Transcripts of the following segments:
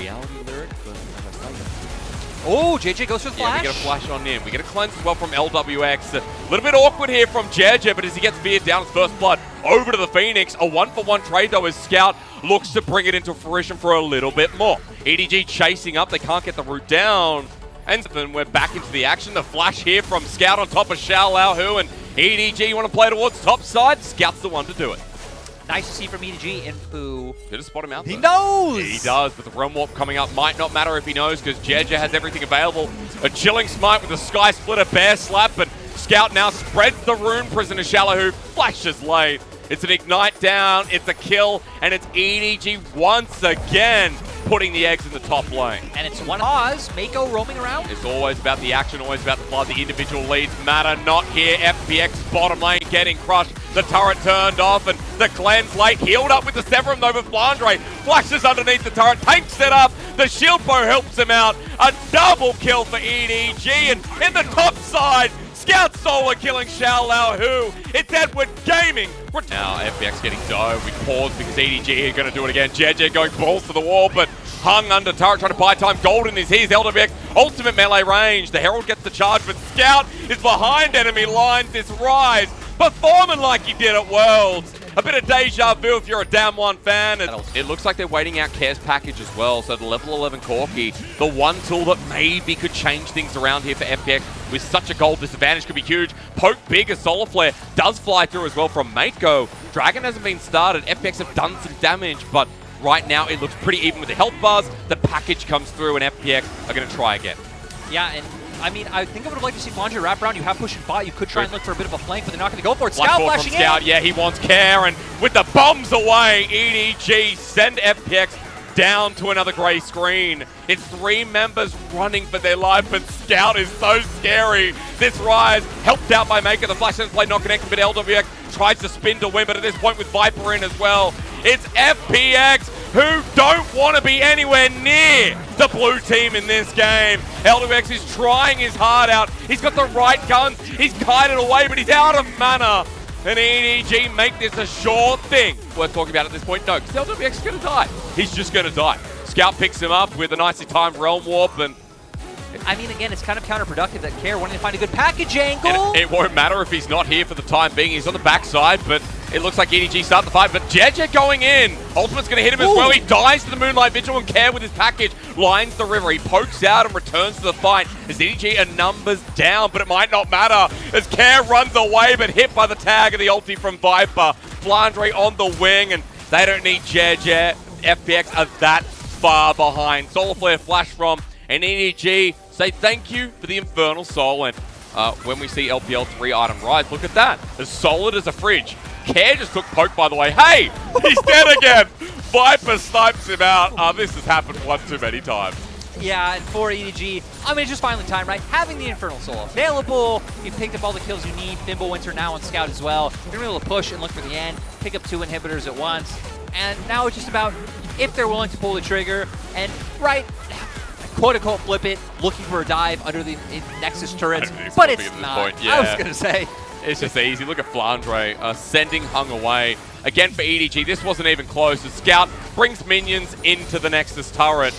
reality lyric, but as I say, Oh, JJ goes for the flash. yeah, we get a flash on in. We get a cleanse as well from LWX. A little bit awkward here from JJ, but as he gets veered down his first blood over to the Phoenix, a 1-for-1 trade though as Scout looks to bring it into fruition for a little bit more. EDG chasing up, they can't get the route down. And then we're back into the action. The flash here from Scout on top of Xiaolahu, and EDG, you want to play towards top side? Scout's the one to do it. Nice to see from EDG, and who... Did it spot him out? He knows! He does, but the Realm Warp coming up might not matter if he knows, because JJ has everything available. A chilling smite with a Sky Splitter bear slap, but Scout now spreads the Rune Prisoner Xiaolahu, flashes late. It's an ignite down, it's a kill, and it's EDG once again putting the eggs in the top lane. And it's one Oz, Mako roaming around. It's always about the action, always about the blood. The individual leads matter not here. FPX bottom lane getting crushed. The turret turned off, and the cleanse late healed up with the Severum though for Flandre. Flashes underneath the turret, takes it up. The shield bow helps him out. A double kill for EDG, and in the top side, Scout solo killing Xiaolahu. It's Edward Gaming. Now FPX getting dove. We pause because EDG are going to do it again. JJ going balls to the wall, but hung under turret, trying to buy time. Golden is his. LWX ultimate melee range. The Herald gets the charge, but Scout is behind enemy lines. This Rise performing like he did at Worlds. A bit of deja vu if you're a Damn One fan. It looks like they're waiting out Care's package as well. So the level 11 Corki, the one tool that maybe could change things around here for FPX with such a gold disadvantage could be huge. Poke big as Solar Flare does fly through as well from Mako. Dragon hasn't been started. FPX have done some damage, but right now it looks pretty even with the health bars. The package comes through and FPX are going to try again. Yeah, and I mean, I think I would have liked to see Flandre wrap around. You have push and bot. You could try and look for a bit of a flank, but they're not going to go for it. Scout flashing Scout, in. yeah, he wants Care, and with the bombs away, EDG send FPX down to another grey screen. It's 3 members running for their life, but Scout is so scary. This Rise, helped out by Maker. The flash doesn't play, not connected, but LWX tries to spin to win, but at this point with Viper in as well, it's FPX who don't want to be anywhere near the blue team in this game. LWX is trying his heart out. He's got the right guns. He's kited away, but he's out of mana. And EDG make this a sure thing. Worth talking about at this point? No, because LWX is going to die. He's just going to die. Scout picks him up with a nicely timed Realm Warp, and I mean, again, it's kind of counterproductive that Care wanting to find a good package angle. And it won't matter if he's not here for the time being. He's on the backside, but it looks like EDG start the fight. But JJ going in. Ultimate's going to hit him as well. He dies to the Moonlight Vigil, and Care with his package lines the river. He pokes out and returns to the fight as EDG are numbers down, but it might not matter as Care runs away, but hit by the tag of the ulti from Viper. Flandre on the wing, and they don't need JJ. FPX are that far behind. Solar Flare flash from, and EDG say thank you for the Infernal Soul. And when we see LPL 3 item Rise, look at that. As solid as a fridge. Care just took poke, by the way. Hey, he's dead again. Viper snipes him out. This has happened one too many times. Yeah, and for EDG, I mean, it's just finally time, right? Having the Infernal Soul available, you've picked up all the kills you need. Thimblewinter now on Scout as well. You're going to be able to push and look for the end, pick up 2 inhibitors at once. And now it's just about if they're willing to pull the trigger and, right, quote-unquote flip it, looking for a dive under the Nexus turrets, but it's not. Yeah. I was going to say. It's just easy. Look at Flandre sending Hung away. Again for EDG, this wasn't even close. The Scout brings minions into the Nexus turret.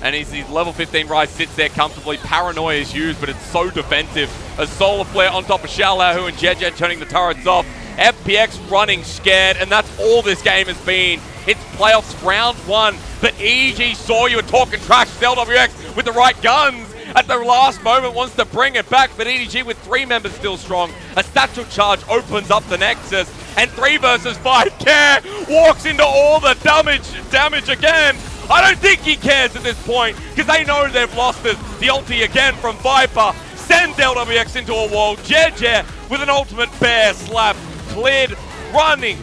And his level 15 Rise sits there comfortably. Paranoia is used, but it's so defensive. A Solar Flare on top of Xiaolahu and JJ turning the turrets off. FPX running scared, and that's all this game has been. It's playoffs round 1, but EDG saw you were talking trash with LWX with the right guns. At the last moment wants to bring it back, but EDG with 3 members still strong. A satchel charge opens up the Nexus, and 3 versus 5. Care walks into all the damage again. I don't think he cares at this point, because they know they've lost it. The ulti again from Viper sends LWX into a wall. JJ with an ultimate bear slap, cleared, running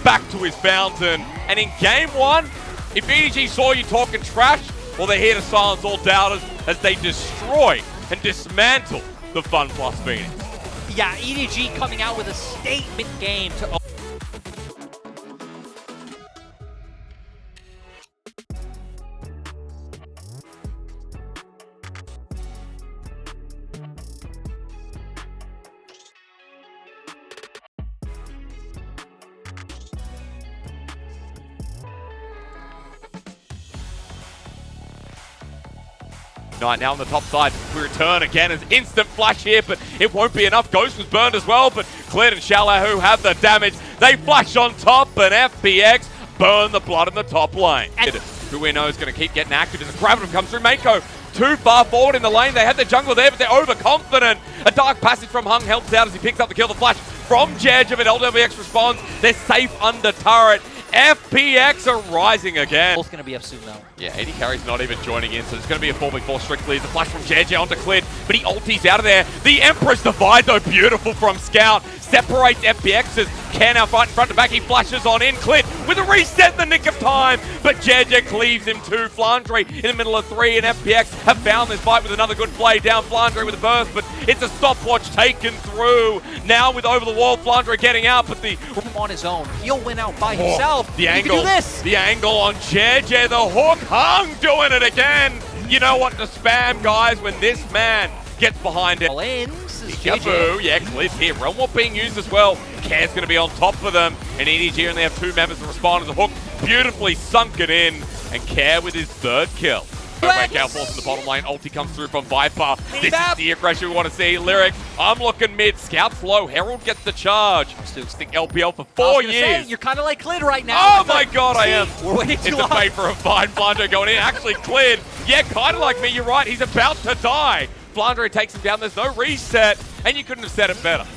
back to his fountain. And in game 1, if EDG saw you talking trash, well, they're here to silence all doubters as they destroy and dismantle the Fun Plus Phoenix. Yeah, EDG coming out with a statement game to Ignite now on the top side. We return again as instant flash here, but it won't be enough. Ghost was burned as well, but Clid and Shallow have the damage. They flash on top, and FPX burn the blood in the top lane. Who we know is going to keep getting active as the Gravitum comes through. Mako too far forward in the lane. They had their jungle there, but they're overconfident. A dark passage from Hung helps out as he picks up the kill. The flash from Jedge, but LWX responds. They're safe under turret. FPX are rising again. Both going to be up soon, though. Yeah, AD Carry's not even joining in, so it's going to be a 4v4 strictly. It's a flash from Jedge onto Clid, but he ulties out of there. The Emperor's Divide, though, beautiful from Scout. Separates FPX as Care now fighting front to back. He flashes on in. Clid with a reset in the nick of time, but Jedge cleaves him to Flandre in the middle of 3, and FPX have found this fight with another good play down Flandre with a burst, but it's a stopwatch taken through. Now with over the wall, Flandre getting out, but the on his own, he'll win out by himself. The angle, can do this. The angle on Jedge, the hook, Hung doing it again. You know what to spam, guys, when this man gets behind it. Jabu, yeah, Cliff here. Realm Warp being used as well. Care's going to be on top of them. And EDG only have 2 members to respond to the hook. Beautifully sunken in. And Care with his 3rd kill. Gale force in the bottom lane. Ulti comes through from Viper. This is the aggression we want to see. Lyric, I'm looking mid. Scout's low. Herald gets the charge. Stick LPL for 4 years. You're kind of like Clid right now. Oh my god, I am. We're waiting too long. It's a pay for a fine. Flandre going in. Actually, Clid, yeah, kind of like me. You're right. He's about to die. Flandre takes him down. There's no reset. And you couldn't have said it better.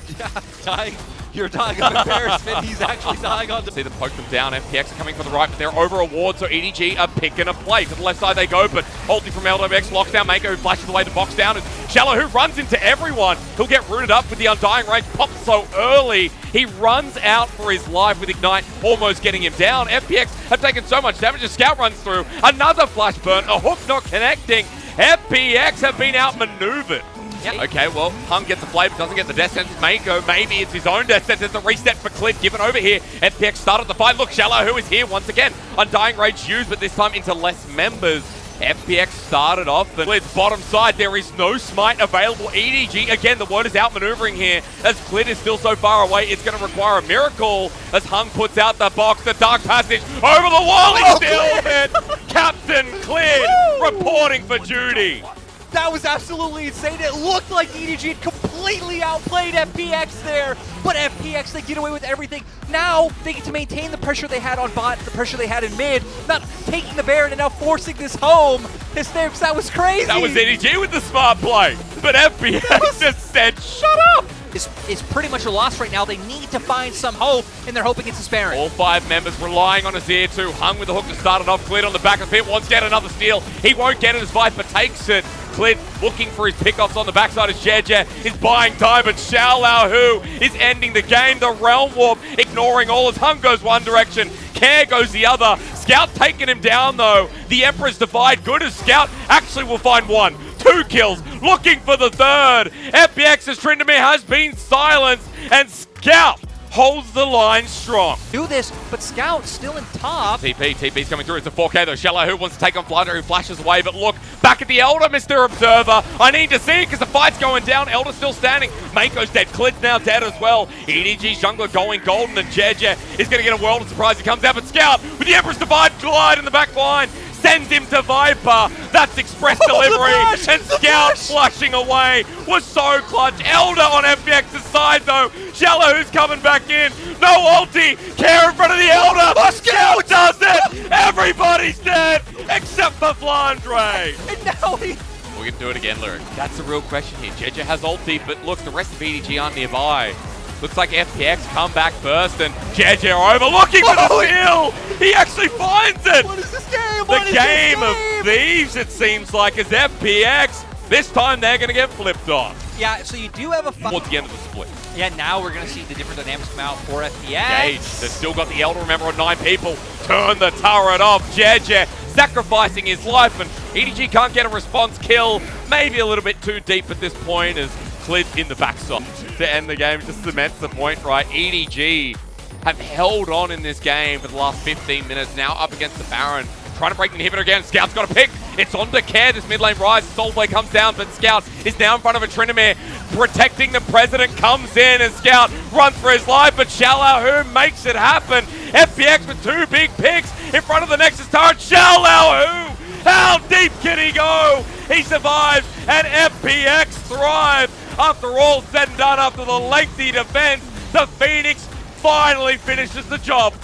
Yeah, you're dying of embarrassment. He's actually dying on. See them poke them down. FPX are coming from the right, but they're over a ward, so EDG are picking a play. To the left side they go, but ulti from LWX locks down Mako, who flashes away the box down. And Shallow, who runs into everyone. He'll get rooted up with the Undying Range. Pops so early. He runs out for his life with Ignite, almost getting him down. FPX have taken so much damage as Scout runs through. Another flash burn, a hook not connecting. FPX have been outmaneuvered. Yep. Okay, well, Hung gets the play, but doesn't get the death sentence. Mako, maybe it's his own death sentence. The reset for Cliff given over here. FPX started the fight. Look, Shallow, who is here once again. Undying Rage used, but this time into less members. FPX started off, and Clid's bottom side, there is no smite available. EDG, again, the word is outmaneuvering here, as Clid is still so far away, it's going to require a miracle, as Hung puts out the box, the dark passage, over the wall, he's still it! Captain Clid, reporting for duty. That was absolutely insane. It looked like EDG had completely outplayed FPX there, but FPX, they get away with everything. Now, they get to maintain the pressure they had on bot, the pressure they had in mid, not taking the Baron and now forcing this home. That was crazy. That was EDG with the smart play, but FPX just said, shut up. It's pretty much a loss right now. They need to find some hope, and they're hoping it's a Baron. All 5 members relying on Azir too. Hung with the hook to start it off. Clid on the back of the pit wants to get another steal. He won't get it as Viper takes it. Clid looking for his pickoffs on the backside as Jedge is buying time, but Xiaolao Hu is ending the game. The Realm Warp ignoring all as Hung goes one direction, Care goes the other. Scout taking him down though. The Emperor's Divide, good as Scout actually will find 1. 2 kills, looking for the 3rd. FPX's Tryndamere has been silenced, and Scout holds the line strong. Do this, but Scout still in top. TP's coming through. It's a 4K though. Shallow who wants to take on Flandre, who flashes away, but look, back at the Elder, Mr. Observer. I need to see it because the fight's going down. Elder's still standing. Mako's dead. Clid's now dead as well. EDG's jungler going golden, and Jedge is going to get a world of surprise. He comes out, but Scout with the Emperor's Divide glide in the back line sends him to Viper. That's express delivery. And Scout flushing away was so clutch. Elder on FPX's side though. Shallow who's coming back in. No ulti. Care in front of the Elder. Scout does it. Everybody's dead except for Flandre. And now we can do it again, Lyric. That's the real question here. Jedge has ulti, but look, the rest of EDG aren't nearby. Looks like FPX come back first, and Jedge are over looking for the steal. He actually finds it. What is this game? The game of thieves, it seems like, is FPX. This time they're going to get flipped off. Yeah, so you do have a fight. Towards the end of the split. Yeah, now we're going to see the different dynamics come out for FPX. Gage, they've still got the Elder, remember, on 9 people. Turn the turret off. Jedge sacrificing his life, and EDG can't get a response kill. Maybe a little bit too deep at this point as Clid in the backside to end the game. Just cements the point, right? EDG have held on in this game for the last 15 minutes. Now up against the Baron. Trying to break the inhibitor again. Scout's got a pick. It's on to Care. This mid lane rise. Soulblade comes down, but Scout is now in front of a Tryndamere. Protecting the President comes in, and Scout runs for his life, but Xiaolao Hu makes it happen. FPX with 2 big picks in front of the Nexus turret. Xiaolao Hu, how deep can he go? He survives, and FPX thrive. After all said and done, after the lengthy defense, the Phoenix finally finishes the job.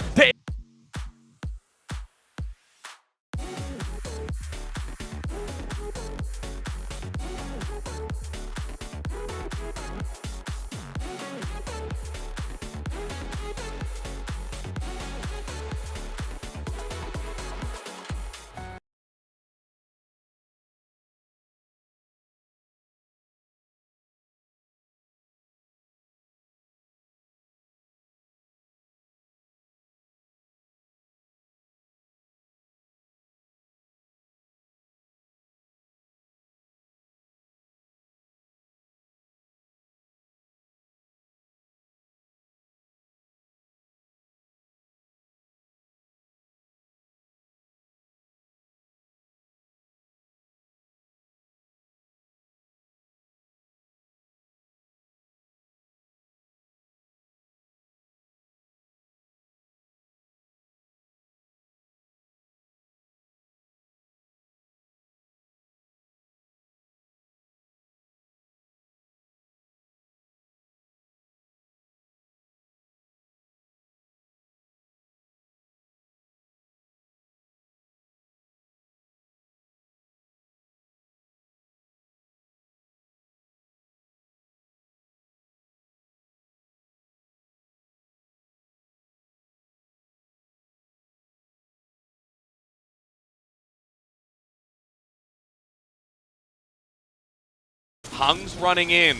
Hung's running in.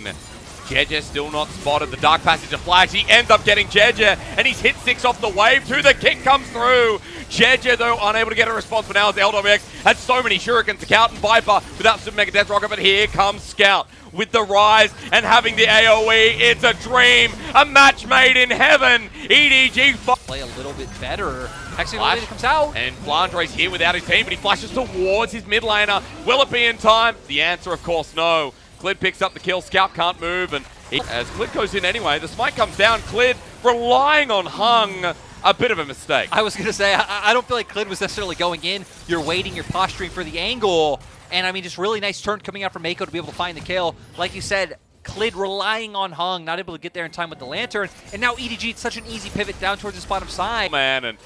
Jeje still not spotted. The Dark Passage of Flash. He ends up getting Jeje, and he's hit 6 off the wave too. The kick comes through. Jeje, though, unable to get a response, but now as LWX had so many shurikens to count and Viper without Super Mega Death Rocket, but here comes Scout with the rise and having the AoE. It's a dream. A match made in heaven. EDG play a little bit better. Hexagon comes out. And Flandre's here without his team, but he flashes towards his mid laner. Will it be in time? The answer, of course, no. Clid picks up the kill. Scout can't move, and as Clid goes in anyway, the smite comes down. Clid relying on Hung. A bit of a mistake. I was going to say, I don't feel like Clid was necessarily going in. You're waiting, you're posturing for the angle. And I mean, just really nice turn coming out from Mako to be able to find the kill. Like you said, Clid relying on Hung, not able to get there in time with the Lantern. And now EDG, it's such an easy pivot down towards his bottom side. Man, and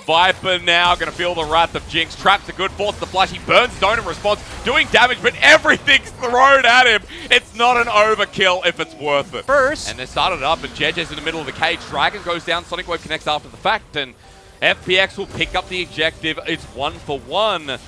Viper now going to feel the wrath of Jinx. Traps a good force the flash. He burns Zone in response, doing damage, but everything's thrown at him. It's not an overkill if it's worth it. First. And they started up, and Jeje's in the middle of the cage. Dragon goes down. Sonic Wave connects after the fact, and FPX will pick up the objective. It's 1-for-1.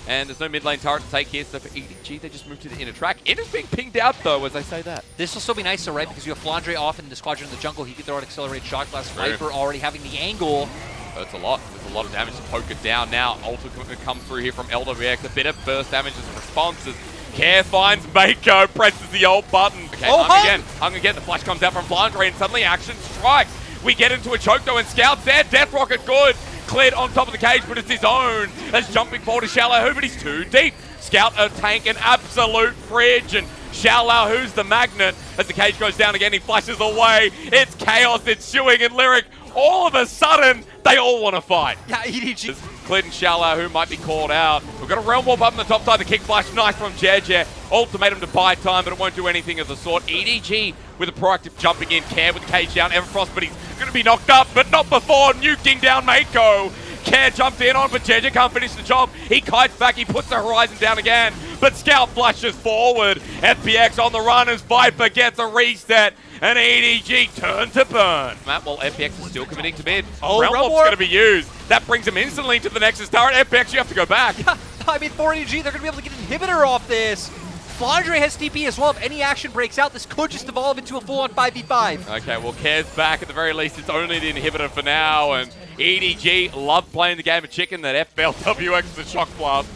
And there's no mid lane turret to take here, so for EDG, they just move to the inner track. It is being pinged out, though, as I say that. This will still be nicer, right? Because you have Flandre off in the squadron in the jungle. He can throw an accelerated shot blast. Viper already having the angle. Hurts a lot. There's a lot of damage to poke it down now. Ultra comes through here from LWX. A bit of burst damage as a response as Care finds Mako, presses the old button. Okay, Hung again. The flash comes out from Flandre, and suddenly action strikes. We get into a choke, though, and Scout's there. Death Rocket good. Clid on top of the cage, but it's his own. As jumping forward to Shallow, but he's too deep. Scout a tank, an absolute fridge, and Shallow, who's the magnet. As the cage goes down again, he flashes away. It's chaos, it's Shuing and Lyric. All of a sudden, they all want to fight. Yeah, EDG. Clid and Shallow, who might be called out. We've got a Realm Warp up on the top side. The kick flash, nice from Jeje. Ultimatum to buy time, but it won't do anything of the sort. EDG with a proactive jumping in. Care with the cage down. Everfrost, but he's going to be knocked up, but not before nuking down Mako. Care jumped in on, but Jeje can't finish the job. He kites back, he puts the horizon down again, but Scout flushes forward. FPX on the run as Viper gets a reset, and EDG turn to burn. Matt, while FPX is still committing to mid, Realm Warp's going to be used. That brings him instantly to the Nexus turret. FPX, you have to go back. Yeah, I mean, for EDG, they're going to be able to get an inhibitor off this. Flandre has TP as well. If any action breaks out, this could just evolve into a full-on 5v5. Okay, well, Care's back. At the very least, it's only the inhibitor for now, and EDG love playing the game of chicken. That FLWX the Shock Blast.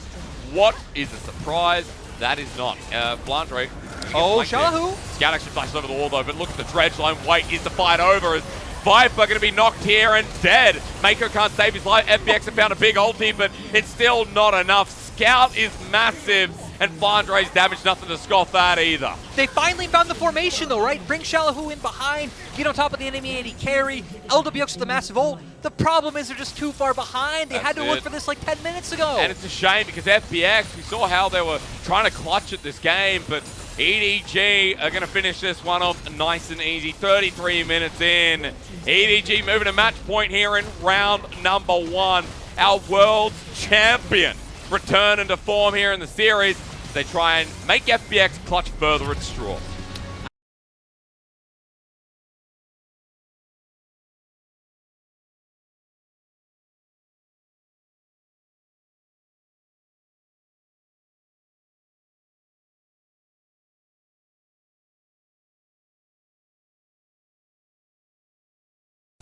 What is a surprise? That is not. Flandre. Oh, Shalahu. Scout actually flashes over the wall, though, but look at the dredge line. Wait, is the fight over? As Viper going to be knocked here and dead. Mako can't save his life. FPX have found a big ulti, but it's still not enough. Scout is massive, and Flandre's damage, nothing to scoff at either. They finally found the formation though, right? Bring Shalahoo in behind, get on top of the enemy AD carry, LWX with the massive ult. The problem is they're just too far behind. They had to look for this like 10 minutes ago. And it's a shame because FPX, we saw how they were trying to clutch at this game, but EDG are going to finish this one off nice and easy. 33 minutes in. EDG moving to match point here in round number 1. Our world's champion returning to form here in the series. They try and make FPX clutch further at straw.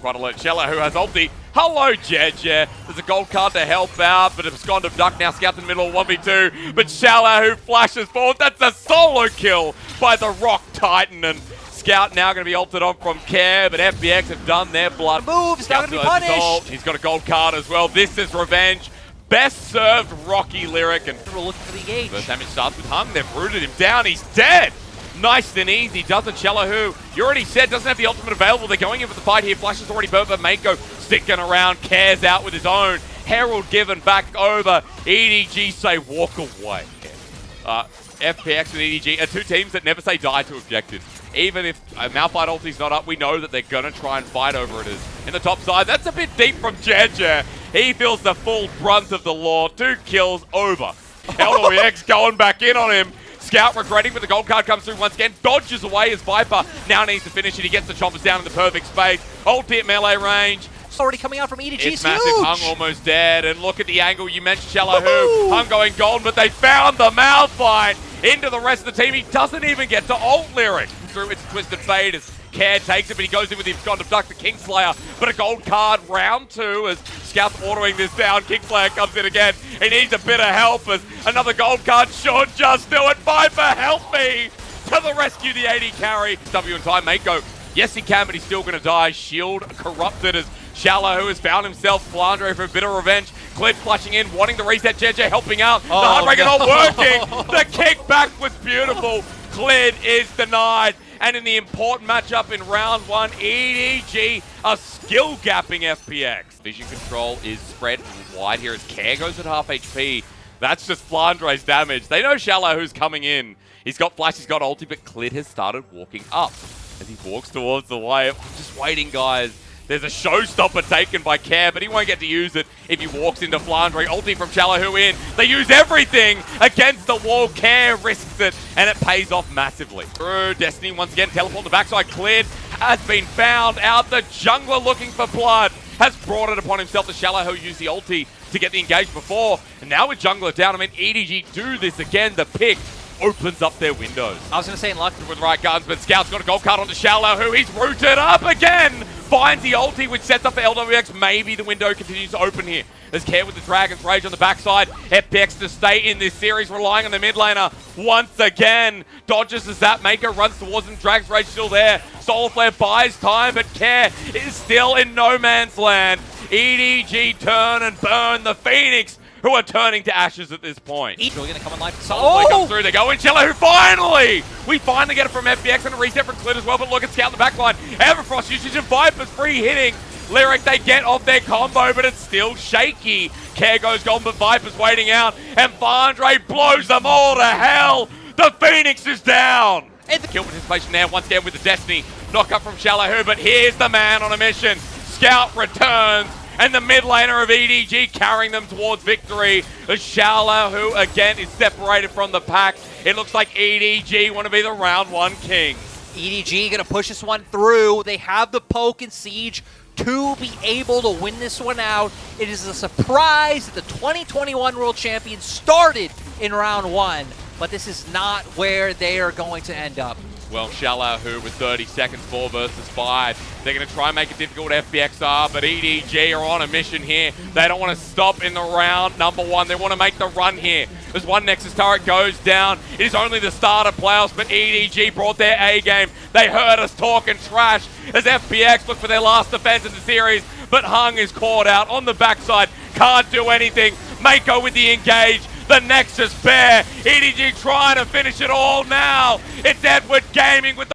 Right alert, Shella, who has ulti. Hello, JJ. There's a gold card to help out, but it's gone to Duck now. Scout in the middle, 1v2. But Shella, who flashes forward. That's a solo kill by the Rock Titan. And Scout now going to be ulted on from Care, but FPX have done their blood. Moves, now going to be punished. He's got a gold card as well. This is revenge. Best served Rocky Lyric. And we're looking for the engage. First damage starts with Hung. They've rooted him down. He's dead. Nice and easy, doesn't Shalahoo. You already said doesn't have the ultimate available. They're going in for the fight here. Flash is already burnt, but Mako sticking around. Cares out with his own. Herald given back over. EDG say walk away. FPX and EDG are two teams that never say die to objectives. Even if Malphite ulti's not up, we know that they're going to try and fight over it. In the top side, that's a bit deep from Jer. He feels the full brunt of the law. 2 kills over. LWX going back in on him. Scout regretting, but the gold card comes through once again. Dodges away as Viper now needs to finish it. He gets the choppers down in the perfect space. Ulti at melee range. It's already coming out from EDG. It's massive. Huge. Hung almost dead. And look at the angle. You mentioned Shalahoo. Hung going golden, but they found the Malphite into the rest of the team. He doesn't even get to ult Lyric. Through its Twisted Fate as Care takes it, but he goes in with his God of Duck the Kingslayer. But a gold card round 2 as Scout's ordering this down. Kingslayer comes in again. He needs a bit of help as another gold card should just do it. Viper, help me! To the rescue, the AD carry. W in time, Mako. Yes, he can, but he's still going to die. Shield corrupted as Shallow, who has found himself Flandre for a bit of revenge. Clid flushing in, wanting to reset. JJ helping out. The Heartbreaker not working. The kickback was beautiful. Clid is denied. And in the important matchup in round 1, EDG are skill gapping FPX. Vision control is spread wide here as Care goes at half HP. That's just Flandre's damage. They know Shallow who's coming in. He's got flash, he's got ulti, but Clid has started walking up as he walks towards the wave. I'm just waiting, guys. There's a showstopper taken by Care, but he won't get to use it if he walks into Flandre. Ulti from Shalahoo in. They use everything against the wall. Care risks it, and it pays off massively. Through Destiny once again, teleport on the backside. Cleared, has been found out. The jungler looking for blood has brought it upon himself. The Shalahoo used the ulti to get the engage before, and now with jungler down, I mean, EDG do this again. The pick opens up their windows. I was going to say in luck with right guns, but Scout's got a gold card onto Shalahoo. He's rooted up again. Finds the ulti, which sets up for LWX. Maybe the window continues to open here. There's Care with the Dragon's Rage on the backside. FPX to stay in this series, relying on the mid laner once again. Dodges as that Maker runs towards him. Dragon's Rage still there. Solar Flare buys time, but Care is still in no man's land. EDG turn and burn the Phoenix, who are turning to ashes at this point. Really going to come in life. Solar comes through. They go in. Cello, who finally! We finally get it from FPX and a reset from Clid as well, but look at Scout in the backline. Everfrost usage and Viper's free hitting. Lyric, they get off their combo, but it's still shaky. Care goes gone, but Viper's waiting out, and Flandre blows them all to hell. The Phoenix is down. And the kill participation there once again with the Destiny. Knock up from Shalahoo, but here's the man on a mission. Scout returns, and the mid laner of EDG carrying them towards victory. The Shalahoo again is separated from the pack. It looks like EDG want to be the round 1 kings. EDG going to push this one through. They have the poke and siege to be able to win this one out. It is a surprise that the 2021 World Champions started in round 1, but this is not where they are going to end up. Well, Shalahoo with 30 seconds, 4 versus 5. They're going to try and make it difficult, FPX are, but EDG are on a mission here. They don't want to stop in the round number 1. They want to make the run here. As one Nexus turret goes down, it is only the start of playoffs, but EDG brought their A-game. They heard us talking trash as FPX look for their last defense in the series, but Hung is caught out on the backside. Can't do anything. Mako with the engage. the Nexus Bear. EDG trying to finish it all now. It's Edward Gaming with the